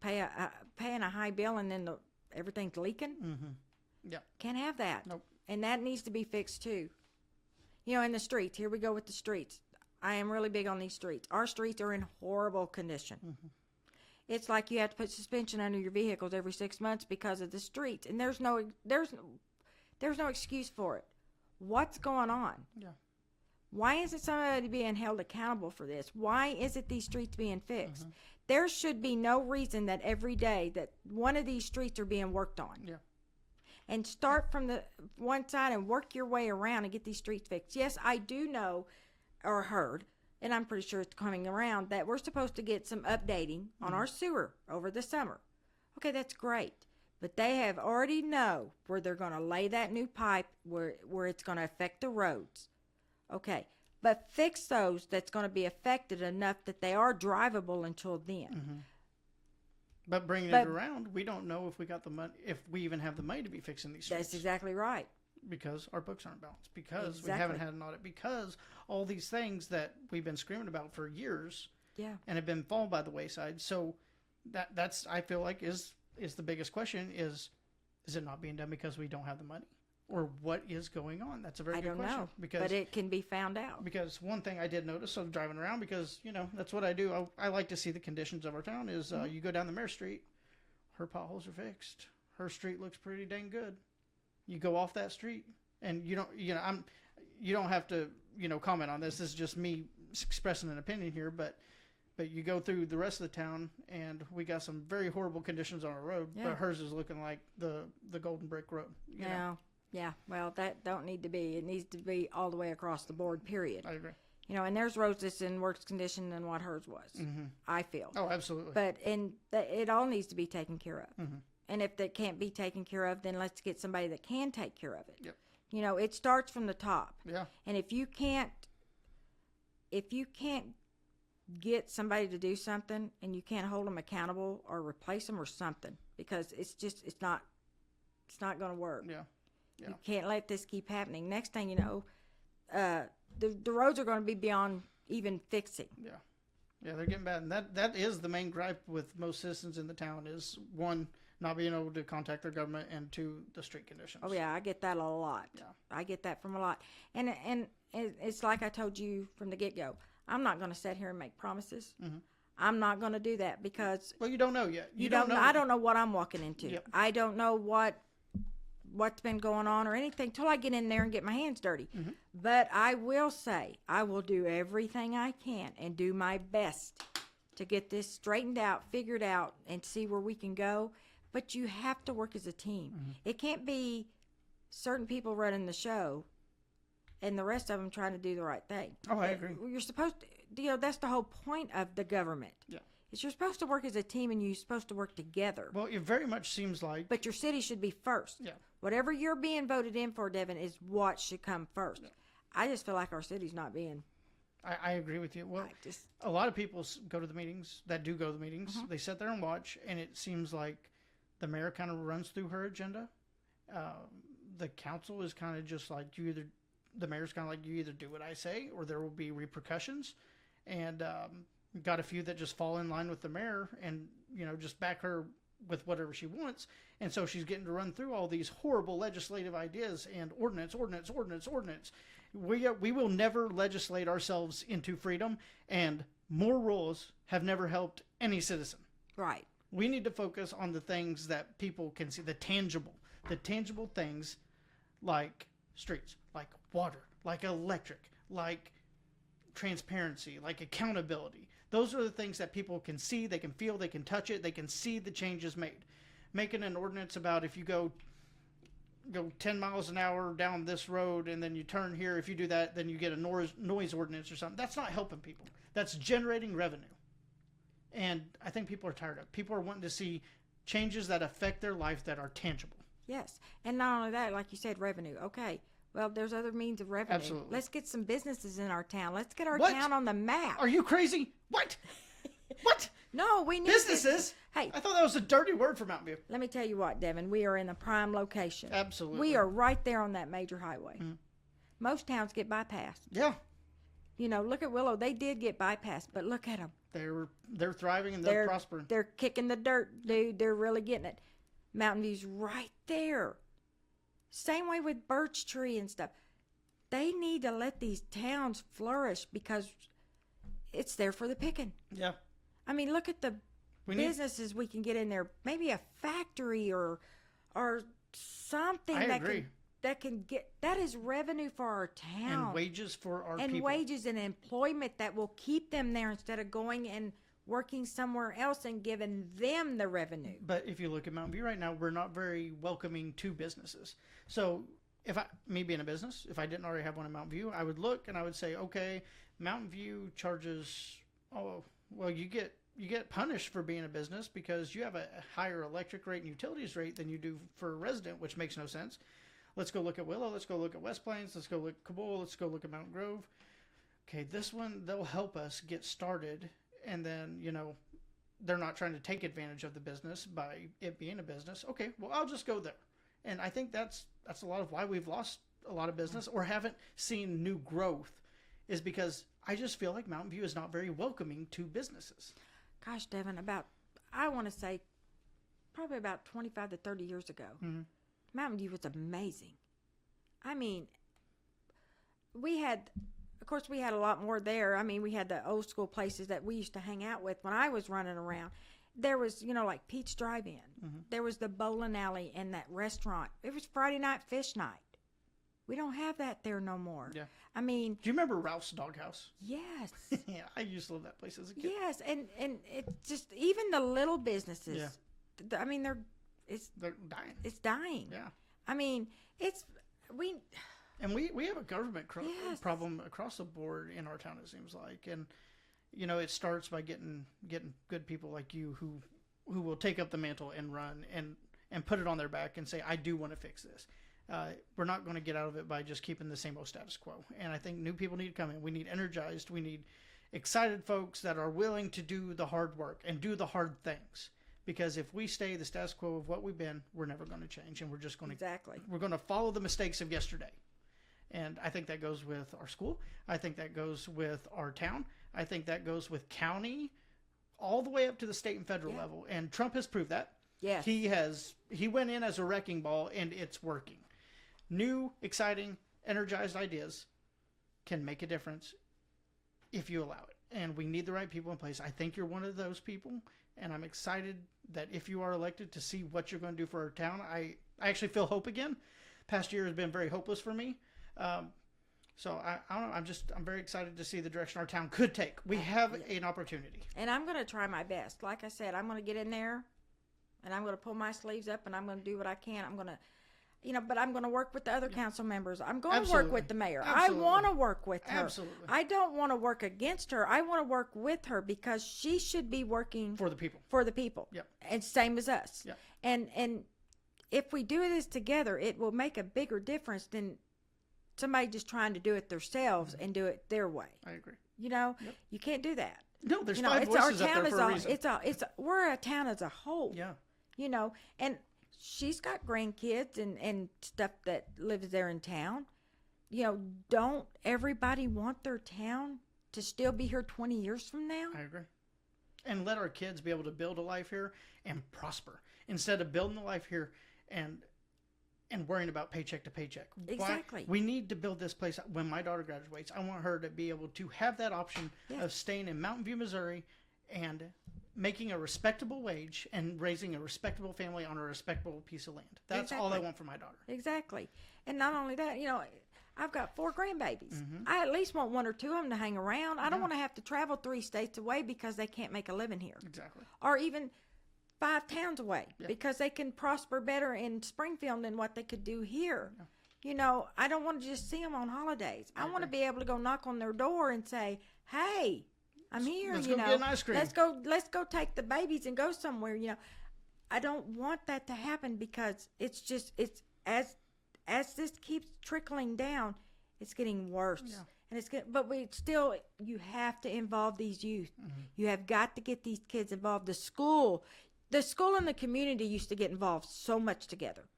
S2: Paying a high bill and then everything's leaking.
S1: Mm-hmm. Yeah.
S2: Can't have that.
S1: Nope.
S2: And that needs to be fixed too. You know, in the streets, here we go with the streets. I am really big on these streets. Our streets are in horrible condition. Mm-hmm. It's like you have to put suspension under your vehicles every 6 months because of the streets, and there's no excuse for it. What's going on?
S1: Yeah.
S2: Why isn't somebody being held accountable for this? Why isn't these streets being fixed? Mm-hmm. There should be no reason that every day that one of these streets are being worked on.
S1: Yeah.
S2: And start from the one side and work your way around and get these streets fixed. Yes, I do know or heard, and I'm pretty sure it's coming around, that we're supposed to get some updating on our sewer over the summer. Okay, that's great. But they have already know where they're going to lay that new pipe, where it's going to affect the roads. Okay, but fix those that's going to be affected enough that they are drivable until then.
S1: Mm-hmm. But bringing it around, we don't know if we got the money, if we even have the money to be fixing these streets.
S2: That's exactly right.
S1: Because our books aren't balanced. Because we haven't had an audit. Because all these things that we've been screaming about for years, and have been fallen by the wayside. So that's I feel like is the biggest question: is it not being done because we don't have the money, or what is going on? That's a very good question.
S2: I don't know, but it can be found out.
S1: Because one thing I did notice, so driving around, because that's what I do. I like to see the conditions of our town. Is you go down the Mayor Street, her potholes are fixed. Her street looks pretty dang good. You go off that street, and you don't have to comment on this. This is just me expressing an opinion here, but you go through the rest of the town, and we got some very horrible conditions on our road. Yeah. But hers is looking like the golden brick road. You know?
S2: Yeah, well, that don't need to be. It needs to be all the way across the board, period.
S1: I agree.
S2: And there's roads that's in worse condition than what hers was, I feel.
S1: Oh, absolutely.
S2: But it all needs to be taken care of. Mm-hmm. And if that can't be taken care of, then let's get somebody that can take care of it.
S1: Yep.
S2: It starts from the top.
S1: Yeah.
S2: And if you can't get somebody to do something, and you can't hold them accountable or replace them or something, because it's not going to work.
S1: Yeah. Yeah.
S2: You can't let this keep happening. Next thing you know, the roads are going to be beyond even fixing.
S1: Yeah. Yeah, they're getting bad. And that is the main gripe with most citizens in the town is, one, not being able to contact their government, and two, the street conditions.
S2: Oh, yeah, I get that a lot.
S1: Yeah.
S2: I get that from a lot. And it's like I told you from the get-go. I'm not going to sit here and make promises. Mm-hmm. I'm not going to do that because...
S1: Well, you don't know yet.
S2: You don't know. I don't know what I'm walking into.
S1: Yep.
S2: I don't know what's been going on or anything till I get in there and get my hands dirty. Mm-hmm. But I will say, I will do everything I can and do my best to get this straightened out, figured out, and see where we can go. But you have to work as a team. Mm-hmm. It can't be certain people running the show and the rest of them trying to do the right thing.
S1: Oh, I agree.
S2: You're supposed to, that's the whole point of the government.
S1: Yeah.
S2: Is you're supposed to work as a team, and you're supposed to work together.
S1: Well, it very much seems like...
S2: But your city should be first.
S1: Yeah.
S2: Whatever you're being voted in for, Devan, is what should come first. Yeah. I just feel like our city's not being...
S1: I agree with you. Well, a lot of people go to the meetings, that do go to the meetings. Mm-hmm. They sit there and watch, and it seems like the mayor kind of runs through her agenda. The council is kind of just like, the mayor's kind of like, you either do what I say, or there will be repercussions. And... got a few that just fall in line with the mayor and, just back her with whatever she wants. And so she's getting to run through all these horrible legislative ideas and ordinance. We will never legislate ourselves into freedom, and more rules have never helped any citizen.
S2: Right.
S1: We need to focus on the things that people can see, the tangible things like streets, like water, like electric, like transparency, like accountability. Those are the things that people can see, they can feel, they can touch it, they can see the changes made. Making an ordinance about if you go 10 miles an hour down this road and then you turn here, if you do that, then you get a noise ordinance or something. That's not helping people. That's generating revenue. And I think people are tired of it. People are wanting to see changes that affect their life that are tangible.
S2: Yes. And not only that, like you said, revenue. Okay. Well, there's other means of revenue.
S1: Absolutely.
S2: Let's get some businesses in our town. Let's get our
S1: What?
S2: town on the map.
S1: Are you crazy? What? What?
S2: No, we need
S1: Businesses?
S2: Hey,
S1: I thought that was a dirty word for Mountain View.
S2: let me tell you what, Devin. We are in a prime location.
S1: Absolutely.
S2: We are right there on that major highway. Most towns get bypassed.
S1: Yeah.
S2: You know, look at Willow. They did get bypassed, but look at them.
S1: They're thriving and they're prospering.
S2: They're kicking the dirt, dude. They're really getting it. Mountain View's right there. Same way with Birch Tree and stuff. They need to let these towns flourish because it's there for the picking.
S1: Yeah.
S2: I mean, look at the businesses we can get in there. Maybe a factory or something that can get, that is revenue for our town.
S1: And wages for our
S2: and
S1: people.
S2: wages and employment that will keep them there instead of going and working somewhere else and giving them the revenue.
S1: But if you look at Mountain View right now, we're not very welcoming to businesses. So me being a business, if I didn't already have one in Mountain View, I would look and I would say, okay, Mountain View charges, you get punished for being a business because you have a higher electric rate and utilities rate than you do for a resident, which makes no sense. Let's go look at Willow. Let's go look at West Plains. Let's go look at Cabot. Let's go look at Mountain Grove. Okay, this one, they'll help us get started. And then, they're not trying to take advantage of the business by it being a business. Okay, well, I'll just go there. And I think that's a lot of why we've lost a lot of business or haven't seen new growth is because I just feel like Mountain View is not very welcoming to businesses.
S2: Gosh, Devin, I want to say probably about 25 to 30 years ago, Mountain View was amazing. I mean, of course, we had a lot more there. I mean, we had the old school places that we used to hang out with when I was running around. There was, like Pete's Drive-In. There was the bowling alley and that restaurant. It was Friday night fish night. We don't have that there no more.
S1: Yeah.
S2: I mean,
S1: do you remember Ralph's Doghouse?
S2: Yes.
S1: Yeah, I used to love that place as a kid.
S2: Yes, and it's just even the little businesses.
S1: Yeah.
S2: I mean, they're
S1: dying.
S2: It's dying.
S1: Yeah.
S2: I mean,
S1: And we have a government problem across the board in our town, it seems like. And, it starts by getting good people like you who will take up the mantle and run and put it on their back and say, I do want to fix this. We're not going to get out of it by just keeping the same old status quo. And I think new people need to come in. We need energized. We need excited folks that are willing to do the hard work and do the hard things. Because if we stay the status quo of what we've been, we're never going to change. And we're just going to we're going to follow the mistakes of yesterday. And I think that goes with our school. I think that goes with our town. I think that goes with county, all the way up to the state and federal level. And Trump has proved that.
S2: Yes.
S1: He went in as a wrecking ball, and it's working. New, exciting, energized ideas can make a difference if you allow it. And we need the right people in place. I think you're one of those people, and I'm excited that if you are elected to see what you're going to do for our town. I actually feel hope again. Past year has been very hopeless for me. So I don't know. I'm very excited to see the direction our town could take. We have an opportunity.
S2: And I'm going to try my best. Like I said, I'm going to get in there and I'm going to pull my sleeves up and I'm going to do what I can. I'm going to, but I'm going to work with the other council members. I'm going to work with the mayor.
S1: Absolutely.
S2: I want to work with her.
S1: Absolutely.
S2: I don't want to work against her. I want to work with her because she should be working
S1: for the people.
S2: For the people.
S1: Yep.
S2: And same as us.
S1: Yep.
S2: And if we do this together, it will make a bigger difference than somebody just trying to do it themselves and do it their way.
S1: I agree.
S2: You can't do that.
S1: No, there's five voices up there for a reason.
S2: We're a town as a whole.
S1: Yeah.
S2: And she's got grandkids and stuff that lives there in town. Don't everybody want their town to still be here 20 years from now?
S1: I agree. and let our kids be able to build a life here and prosper instead of building a life here and worrying about paycheck to paycheck.
S2: Exactly.
S1: We need to build this place. When my daughter graduates, I want her to be able to have that option of staying in Mountain View, Missouri, and making a respectable wage and raising a respectable family on a respectable piece of land. That's all I want for my daughter.
S2: Exactly. And not only that, I've got 4 grandbabies. I at least want 1 or 2 of them to hang around. I don't want to have to travel 3 states away because they can't make a living here.
S1: Exactly.
S2: Or even 5 towns away because they can prosper better in Springfield than what they could do here. I don't want to just see them on holidays. I want to be able to go knock on their door and say, "Hey, I'm here."
S1: Let's go get an ice cream.
S2: Let's go take the babies and go somewhere. I don't want that to happen because it's as this keeps trickling down, it's getting worse. And you have to involve these youth. You have got to get these kids involved. The school and the community used to get involved so much together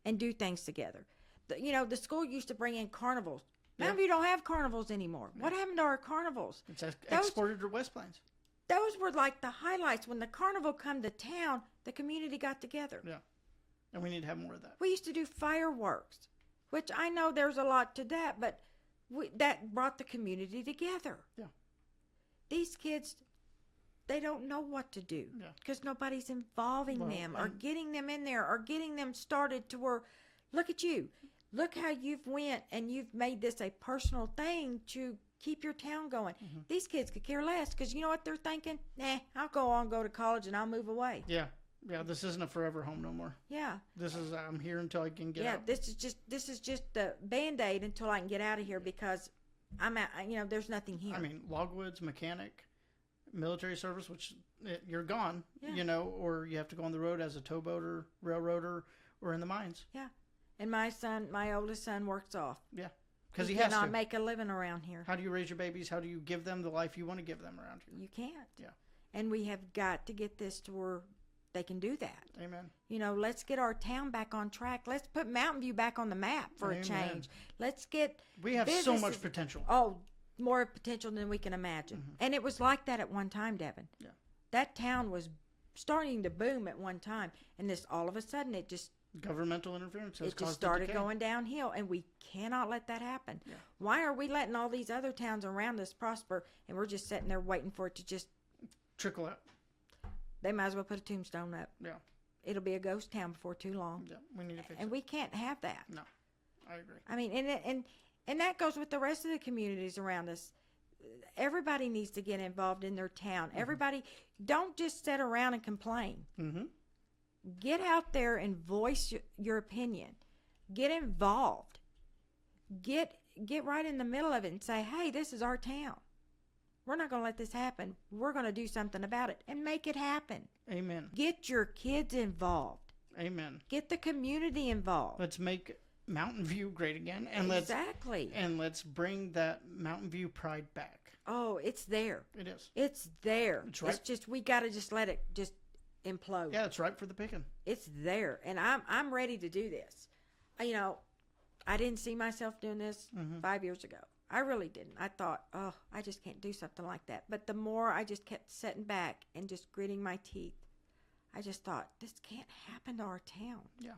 S2: and do things together. The school used to bring in carnivals. Mountain View don't have carnivals anymore. What happened to our carnivals?
S1: It's exported to West Plains.
S2: Those were like the highlights. When the carnival come to town, the community got together.
S1: Yeah. And we need to have more of that.
S2: We used to do fireworks, which I know there's a lot to that, but that brought the community together.
S1: Yeah.
S2: These kids, they don't know what to do because nobody's involving them or getting them in there or getting them started to where, look at you. Look how you've went and you've made this a personal thing to keep your town going. These kids could care less because you know what they're thinking? Nah, I'll go to college and I'll move away.
S1: Yeah. Yeah, this isn't a forever home no more.
S2: Yeah.
S1: This is, I'm here until I can get out.
S2: Yeah, this is just the Band-Aid until I can get out of here because I'm out, there's nothing here.
S1: I mean, logwoods, mechanic, military service, which you're gone, or you have to go on the road as a towboater, railroader, or in the mines.
S2: Yeah. And my oldest son works off.
S1: Yeah. Because he has to.
S2: Cannot make a living around here.
S1: How do you raise your babies? How do you give them the life you want to give them around here?
S2: You can't.
S1: Yeah.
S2: And we have got to get this to where they can do that.
S1: Amen.
S2: Let's get our town back on track. Let's put Mountain View back on the map for a change. Let's get
S1: We have so much potential.
S2: Oh, more potential than we can imagine. And it was like that at one time, Devan.
S1: Yeah.
S2: That town was starting to boom at one time, and this all of a sudden it just
S1: governmental interference has
S2: it just started going downhill, and we cannot let that happen.
S1: Yeah.
S2: Why are we letting all these other towns around us prosper, and we're just sitting there waiting for it to just
S1: trickle out?
S2: They might as well put a tombstone up.
S1: Yeah.
S2: It'll be a ghost town before too long.
S1: Yeah, we need to fix it.
S2: And we can't have that.
S1: No, I agree.
S2: I mean, and that goes with the rest of the communities around us. Everybody needs to get involved in their town. Everybody, don't just sit around and complain. Get out there and voice your opinion. Get involved. Get right in the middle of it and say, hey, this is our town. We're not going to let this happen. We're going to do something about it and make it happen.
S1: Amen.
S2: Get your kids involved.
S1: Amen.
S2: Get the community involved.
S1: Let's make Mountain View great again. And let's bring that Mountain View pride back.
S2: Oh, it's there.
S1: It is.
S2: It's there.
S1: It's right.
S2: It's just, we got to just let it just implode.
S1: Yeah, it's ripe for the picking.
S2: It's there. And I'm ready to do this. I didn't see myself doing this 5 years ago. I really didn't. I thought, oh, I just can't do something like that. But the more I just kept sitting back and just gritting my teeth, I just thought, this can't happen to our town.
S1: Yeah.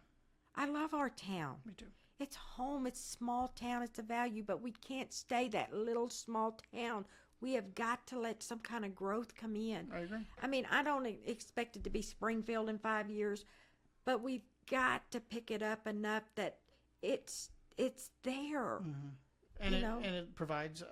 S2: I love our town.
S1: Me too.
S2: It's home. It's small town. It's a value. But we can't stay that little small town. We have got to let some kind of growth come in.
S1: I agree.
S2: I mean, I don't expect it to be Springfield in 5 years, but we've got to pick it up enough that it's there.
S1: And it provides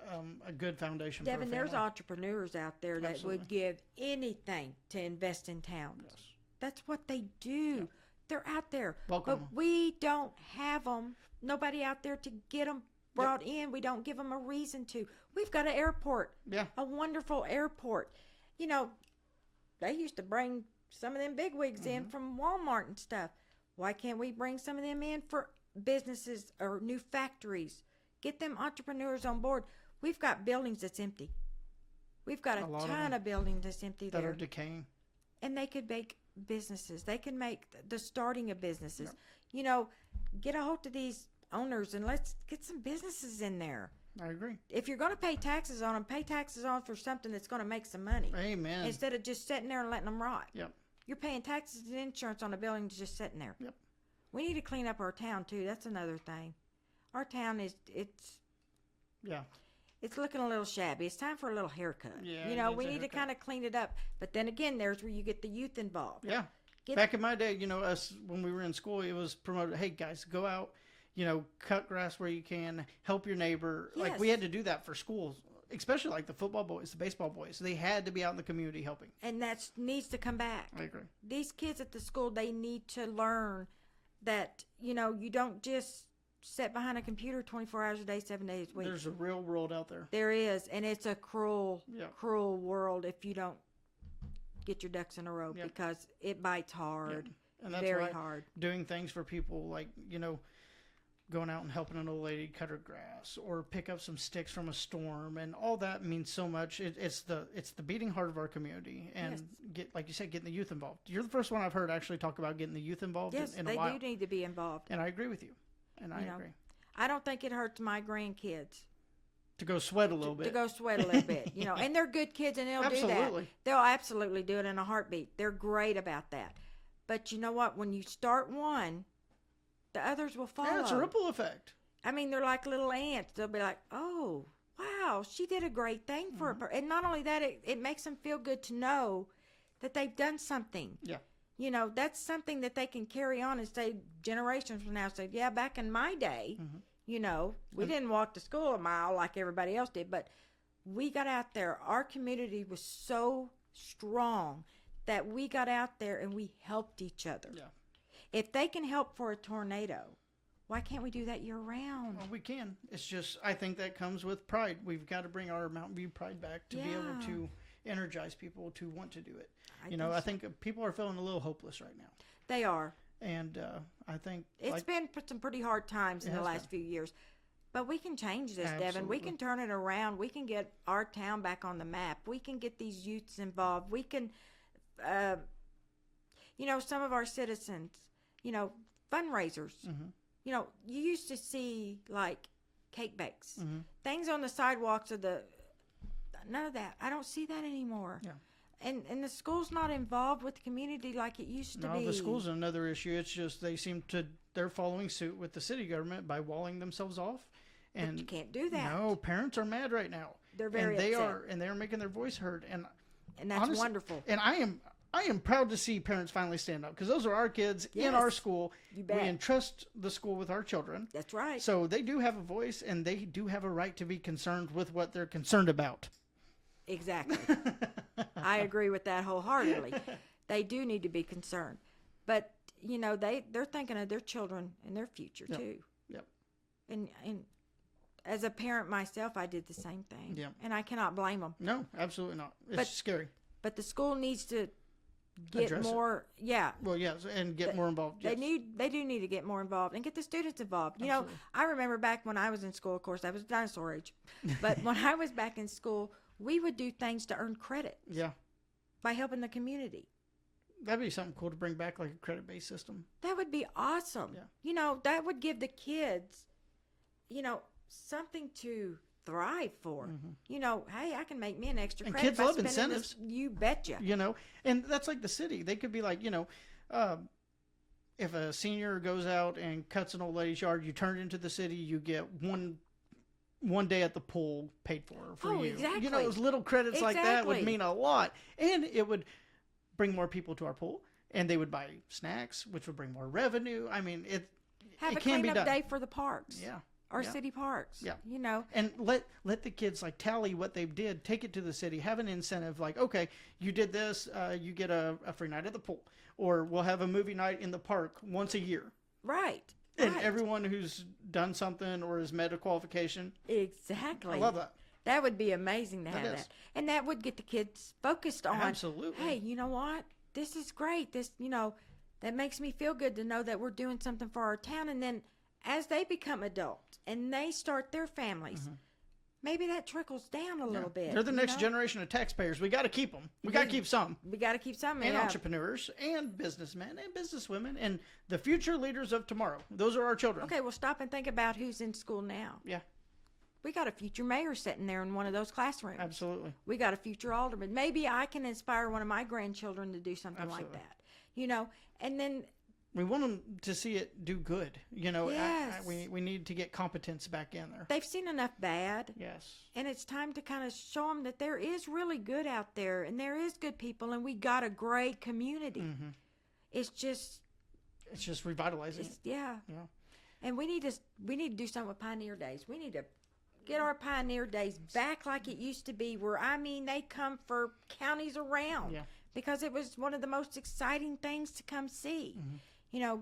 S1: a good foundation for a
S2: Devan,
S1: family.
S2: there's entrepreneurs out there that would give anything to invest in town.
S1: Yes.
S2: That's what they do.
S1: Yeah.
S2: They're out there.
S1: Welcome.
S2: But we don't have them. Nobody out there to get them brought in. We don't give them a reason to. We've got an airport.
S1: Yeah.
S2: A wonderful airport. They used to bring some of them bigwigs in from Walmart and stuff. Why can't we bring some of them in for businesses or new factories? Get them entrepreneurs on board. We've got buildings that's empty. We've got a ton of buildings that's empty
S1: that
S2: there.
S1: are decaying.
S2: And they could make businesses. They can make the starting of businesses.
S1: Yep.
S2: Get a hold of these owners and let's get some businesses in there.
S1: I agree.
S2: If you're going to pay taxes on them, pay taxes on for something that's going to make some money.
S1: Amen.
S2: Instead of just sitting there and letting them rot.
S1: Yep.
S2: You're paying taxes and insurance on a building that's just sitting there.
S1: Yep.
S2: We need to clean up our town too. That's another thing. Our town
S1: Yeah.
S2: it's looking a little shabby. It's time for a little haircut.
S1: Yeah,
S2: we need to kind of clean it up. But then again, there's where you get the youth involved.
S1: Yeah. Back in my day, us when we were in school, it was promoted. Hey guys, go out, cut grass where you can, help your neighbor.
S2: Yes.
S1: Like we had to do that for schools, especially like the football boys, the baseball boys. They had to be out in the community helping.
S2: And that needs to come back.
S1: I agree.
S2: These kids at the school, they need to learn that you don't just sit behind a computer 24 hours a day, 7 days a week.
S1: There's a real world out there.
S2: There is, and it's a cruel world if you don't get your ducks in a row because it bites hard,
S1: and that's
S2: very
S1: why
S2: hard.
S1: Doing things for people like going out and helping an old lady cut her grass or pick up some sticks from a storm, and all that means so much. It's the beating heart of our community, and like you said, getting the youth involved. You're the first one I've heard actually talk about getting the youth involved.
S2: Yes,
S1: in a while.
S2: They do need to be involved,
S1: and I agree with you. And I agree.
S2: I don't think it hurts my grandkids
S1: to go sweat a little bit.
S2: To go sweat a little bit, and they're good kids, and they'll do that. They'll absolutely do it in a heartbeat. They're great about that. But you know what? When you start one, the others will follow.
S1: Yeah, it's a ripple effect.
S2: I mean, they're like little ants. They'll be like, "Oh, wow, she did a great thing for her." And not only that, it makes them feel good to know that they've done something.
S1: Yeah.
S2: That's something that they can carry on and say generations from now. Say, yeah, back in my day, we didn't walk to school a mile like everybody else did, but we got out there. Our community was so strong that we got out there and we helped each other.
S1: Yeah.
S2: If they can help for a tornado, why can't we do that year round?
S1: Well, we can. It's just, I think that comes with pride. We've got to bring our Mountain View pride back to be able to energize people to want to do it. I think people are feeling a little hopeless right now.
S2: They are.
S1: And I think
S2: it's been some pretty hard times in the last few years. But we can change this, Devan. We can turn it around. We can get our town back on the map. We can get these youths involved. We can, some of our citizens, fundraisers. You used to see like cake bakes, things on the sidewalks of none of that. I don't see that anymore.
S1: Yeah.
S2: And the school's not involved with the community like it used to be.
S1: No, the school's another issue. It's just they're following suit with the city government by walling themselves off. And
S2: but you can't do that.
S1: No, parents are mad right now.
S2: They're very
S1: upset. And they are making their voice heard. And
S2: that's honestly, wonderful.
S1: And I am proud to see parents finally stand up because those are our kids in our school.
S2: You bet.
S1: We entrust the school with our children.
S2: That's right.
S1: So they do have a voice, and they do have a right to be concerned with what they're concerned about.
S2: Exactly. I agree with that wholeheartedly. They do need to be concerned. But, they're thinking of their children and their future, too.
S1: Yep.
S2: And as a parent myself, I did the same thing.
S1: Yep.
S2: And I cannot blame them.
S1: No, absolutely not. It's scary.
S2: But the school needs to get more,
S1: Well, yes, and get more involved. Yes.
S2: They do need to get more involved and get the students involved.
S1: Absolutely.
S2: I remember back when I was in school, of course, I was dinosaur age. But when I was back in school, we would do things to earn credit.
S1: Yeah.
S2: By helping the community.
S1: That'd be something cool to bring back, like a credit-based system.
S2: That would be awesome.
S1: Yeah.
S2: That would give the kids, something to thrive for. Hey, I can make me an extra credit.
S1: And kids love incentives.
S2: You betcha.
S1: And that's like the city. They could be like, if a senior goes out and cuts an old lady's yard, you turn it into the city, you get one day at the pool paid for you.
S2: Exactly.
S1: Those little credits like that would mean a lot. And it would bring more people to our pool, and they would buy snacks, which would bring more revenue. I mean, it
S2: can be done. Have a cleanup day for the parks.
S1: Yeah.
S2: Our city parks.
S1: Yeah.
S2: And
S1: let the kids tally what they did, take it to the city, have an incentive like, okay, you did this, you get a free night at the pool, or we'll have a movie night in the park once a year.
S2: Right.
S1: And everyone who's done something or has met a qualification.
S2: Exactly.
S1: I love that.
S2: That would be amazing to have that. And that would get the kids focused on,
S1: absolutely.
S2: Hey, you know what? This is great. This, that makes me feel good to know that we're doing something for our town. And then as they become adults and they start their families, maybe that trickles down a little bit.
S1: They're the next generation of taxpayers. We got to keep them. We got to keep some.
S2: We got to keep some.
S1: And entrepreneurs and businessmen and businesswomen and the future leaders of tomorrow. Those are our children.
S2: Okay, well, stop and think about who's in school now.
S1: Yeah.
S2: We got a future mayor sitting there in one of those classrooms.
S1: Absolutely.
S2: We got a future alderman. Maybe I can inspire one of my grandchildren to do something like that. And then
S1: we want them to see it do good.
S2: Yes.
S1: We need to get competence back in there.
S2: They've seen enough bad.
S1: Yes.
S2: And it's time to kind of show them that there is really good out there, and there is good people, and we got a great community.
S1: Mm-hmm.
S2: It's just
S1: revitalizing it.
S2: Yeah. And we need to do something with Pioneer Days. We need to get our Pioneer Days back like it used to be, where, they come for counties around.
S1: Yeah.
S2: Because it was one of the most exciting things to come see. Mm-hmm.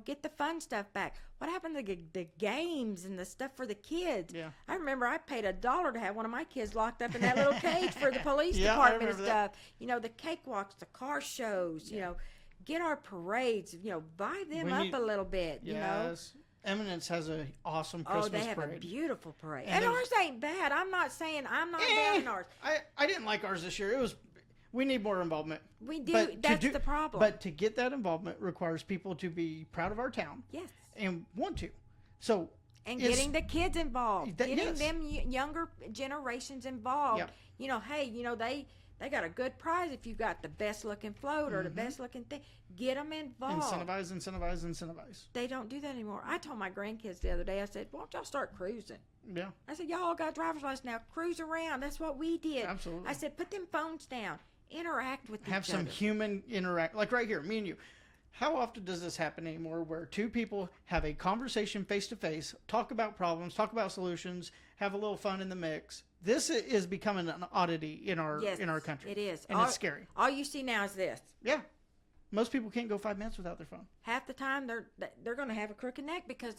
S2: Get the fun stuff back. What happened to the games and the stuff for the kids?
S1: Yeah.
S2: I remember I paid $1 to have one of my kids locked up in that little cage for the police department and stuff. That. The cakewalks, the car shows, get our parades, buy them up a little bit,
S1: Yes. Eminence has an awesome Christmas parade.
S2: Oh, they have a beautiful parade. And ours ain't bad. I'm not saying I'm not down in ours.
S1: I didn't like ours this year. We need more involvement.
S2: We do. That's the problem.
S1: But to get that involvement requires people to be proud of our town.
S2: Yes.
S1: And want to. So.
S2: And getting the kids involved. Getting
S1: yes.
S2: them younger generations involved.
S1: Yep.
S2: They got a good prize if you got the best looking float or the best looking thing. Get them involved.
S1: Incentivize.
S2: They don't do that anymore. I told my grandkids the other day, I said, why don't y'all start cruising?
S1: Yeah.
S2: I said, y'all got driver's license now. Cruise around. That's what we did.
S1: Absolutely.
S2: I said, put them phones down. Interact with each other.
S1: Have some human interact. Like right here, me and you. How often does this happen anymore where two people have a conversation face-to-face, talk about problems, talk about solutions, have a little fun in the mix? This is becoming an oddity in our country.
S2: It is.
S1: And it's scary.
S2: All you see now is this.
S1: Yeah. Most people can't go 5 minutes without their phone.
S2: Half the time they're going to have a crooked neck because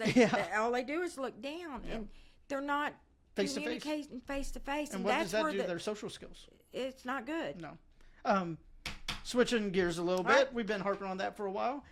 S2: all they do is look down and they're not communicating face-to-face.
S1: And what does that do to their social skills?
S2: It's not good.
S1: No. Switching gears a little bit, right. We've been harping on that for a while.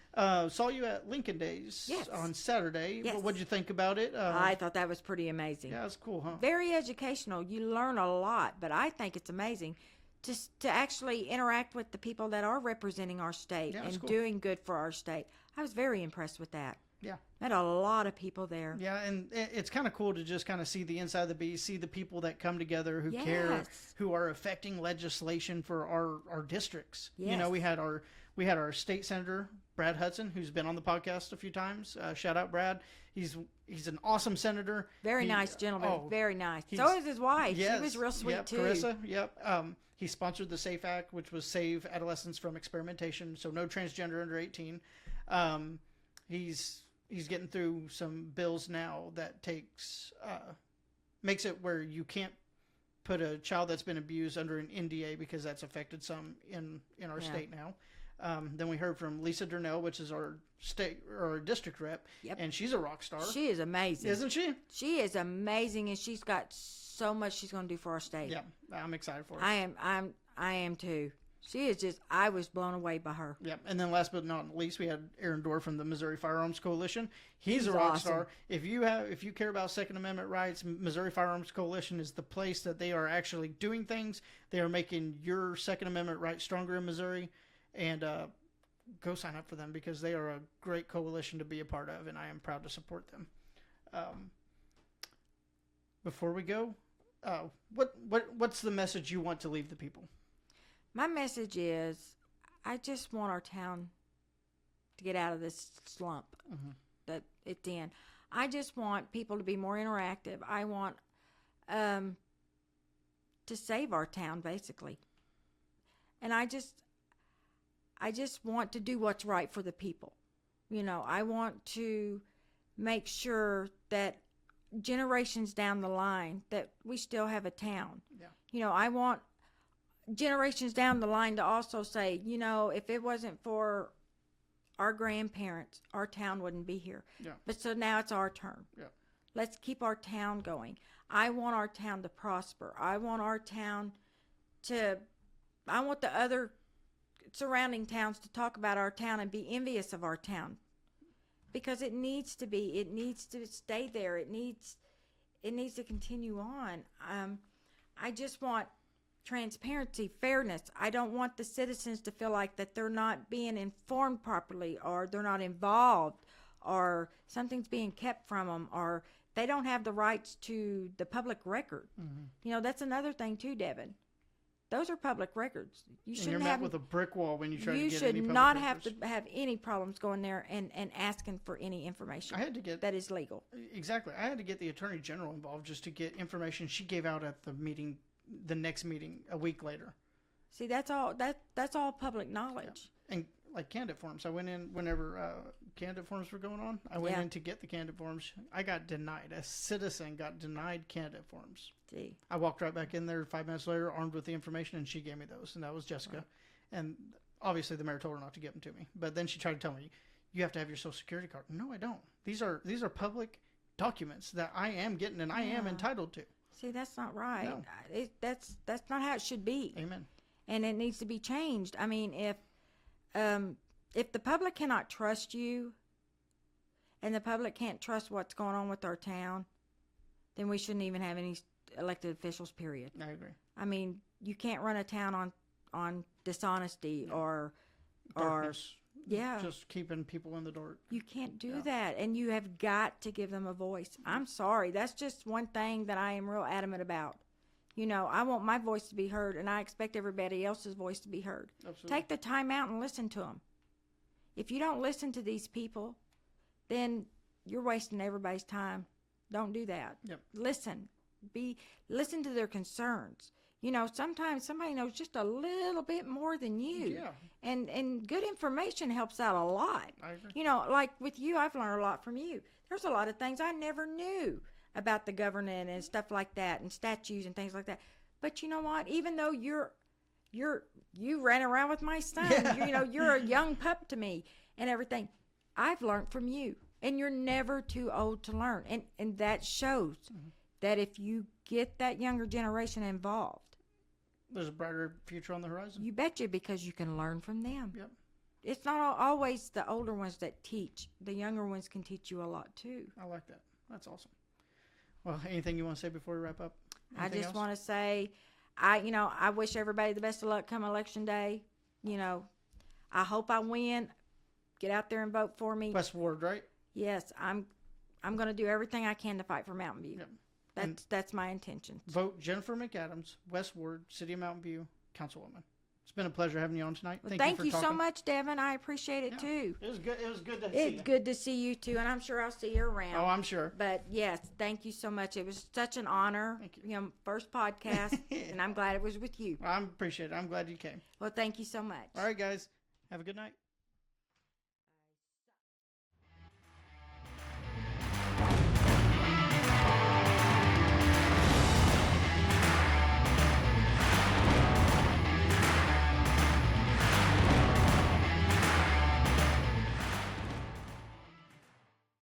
S1: Saw you at Lincoln Days on Saturday.
S2: Yes.
S1: What did you think about it?
S2: I thought that was pretty amazing.
S1: Yeah, it's cool, huh?
S2: Very educational. You learn a lot, but I think it's amazing to actually interact with the people that are representing our state and doing good for our state. I was very impressed with that.
S1: Yeah.
S2: Met a lot of people there.
S1: Yeah, and it's kind of cool to just kind of see the inside of the beast, see the people that come together who care, who are affecting legislation for our districts.
S2: Yes.
S1: We had our state senator, Brad Hudson, who's been on the podcast a few times. Shout out, Brad. He's an awesome senator.
S2: Very nice gentleman. Very nice. So is his wife. Yes, she was real sweet too.
S1: Carissa. Yep. He sponsored the SAFE Act, which was Save Adolescents from Experimentation, so no transgender under 18. He's getting through some bills now that makes it where you can't put a child that's been abused under an NDA because that's affected some in our state now. Then we heard from Lisa Durnell, which is our state or district rep, and she's a rock star.
S2: She is amazing,
S1: isn't she?
S2: She is amazing, and she's got so much she's going to do for our state.
S1: Yeah, I'm excited for her.
S2: I am too. She is just, I was blown away by her.
S1: Yeah, and then last but not least, we had Aaron Dorr from the Missouri Firearms Coalition. He's a rock star. If you care about Second Amendment rights, Missouri Firearms Coalition is the place that they are actually doing things. They are making your Second Amendment rights stronger in Missouri, and go sign up for them because they are a great coalition to be a part of, and I am proud to support them. Before we go, what's the message you want to leave the people?
S2: My message is, I just want our town to get out of this slump that it's in. I just want people to be more interactive. I want to save our town, basically. And I just want to do what's right for the people. I want to make sure that generations down the line that we still have a town. Yeah. I want generations down the line to also say, if it wasn't for our grandparents, our town wouldn't be here.
S1: Yeah.
S2: But so now it's our turn.
S1: Yeah.
S2: Let's keep our town going. I want our town to prosper. I want the other surrounding towns to talk about our town and be envious of our town. Because it needs to be. It needs to stay there. It needs to continue on. I just want transparency, fairness. I don't want the citizens to feel like that they're not being informed properly, or they're not involved, or something's being kept from them, or they don't have the rights to the public record. You know, that's another thing too, Devan. Those are public records. You
S1: And
S2: shouldn't
S1: you're
S2: have
S1: met with a brick wall when you try to
S2: you
S1: get
S2: should
S1: any public
S2: not
S1: records.
S2: have to have any problems going there and asking for any information
S1: I had to get
S2: that is legal.
S1: exactly. I had to get the Attorney General involved just to get information she gave out at the meeting, the next meeting a week later.
S2: See, that's all public knowledge.
S1: And like candidate forms, I went in whenever candidate forms were going on. I went in to get the candidate forms. I got denied. A citizen got denied candidate forms.
S2: See,
S1: I walked right back in there 5 minutes later, armed with the information, and she gave me those. And that was Jessica.
S2: Right.
S1: And obviously, the mayor told her not to give them to me. But then she tried to tell me, "You have to have your Social Security card." No, I don't. These are public documents that I am getting, and I am entitled to.
S2: see, that's not right.
S1: No.
S2: That's not how it should be.
S1: Amen.
S2: And it needs to be changed. I mean, if the public cannot trust you, and the public can't trust what's going on with our town, then we shouldn't even have any elected officials, period.
S1: I agree.
S2: I mean, you can't run a town on dishonesty or
S1: Darkness.
S2: yeah.
S1: Just keeping people in the dark.
S2: You can't do that, and you have got to give them a voice. I'm sorry. That's just one thing that I am real adamant about. You know, I want my voice to be heard, and I expect everybody else's voice to be heard.
S1: Absolutely.
S2: Take the time out and listen to them. If you don't listen to these people, then you're wasting everybody's time. Don't do that.
S1: Yep.
S2: Listen to their concerns. You know, sometimes somebody knows just a little bit more than you.
S1: Yeah.
S2: And good information helps out a lot.
S1: I agree.
S2: You know, like with you, I've learned a lot from you. There's a lot of things I never knew about the government and stuff like that, and statutes and things like that. But you know what? Even though you ran around with my son, you know, you're a young pup to me and everything. I've learned from you, and you're never too old to learn. And that shows that if you get that younger generation involved,
S1: There's a brighter future on the horizon.
S2: you betcha, because you can learn from them.
S1: Yep.
S2: It's not always the older ones that teach. The younger ones can teach you a lot too.
S1: I like that. That's awesome. Well, anything you want to say before we wrap up?
S2: I just want to say, I wish everybody the best of luck come election day. You know, I hope I win. Get out there and vote for me.
S1: Westward, right?
S2: Yes, I'm going to do everything I can to fight for Mountain View.
S1: Yep.
S2: That's my intention.
S1: Vote Jennifer McAdams, Westward, City of Mountain View, Councilwoman. It's been a pleasure having you on tonight.
S2: Well, thank you so much, Devan. I appreciate it too.
S1: It was good. It was good to see
S2: It's
S1: you.
S2: good to see you too, and I'm sure I'll see you around.
S1: Oh, I'm sure.
S2: But yes, thank you so much. It was such an honor.
S1: Thank you.
S2: You know, first podcast, and I'm glad it was with you.
S1: I appreciate it. I'm glad you came.
S2: Well, thank you so much.
S1: All right, guys. Have a good night.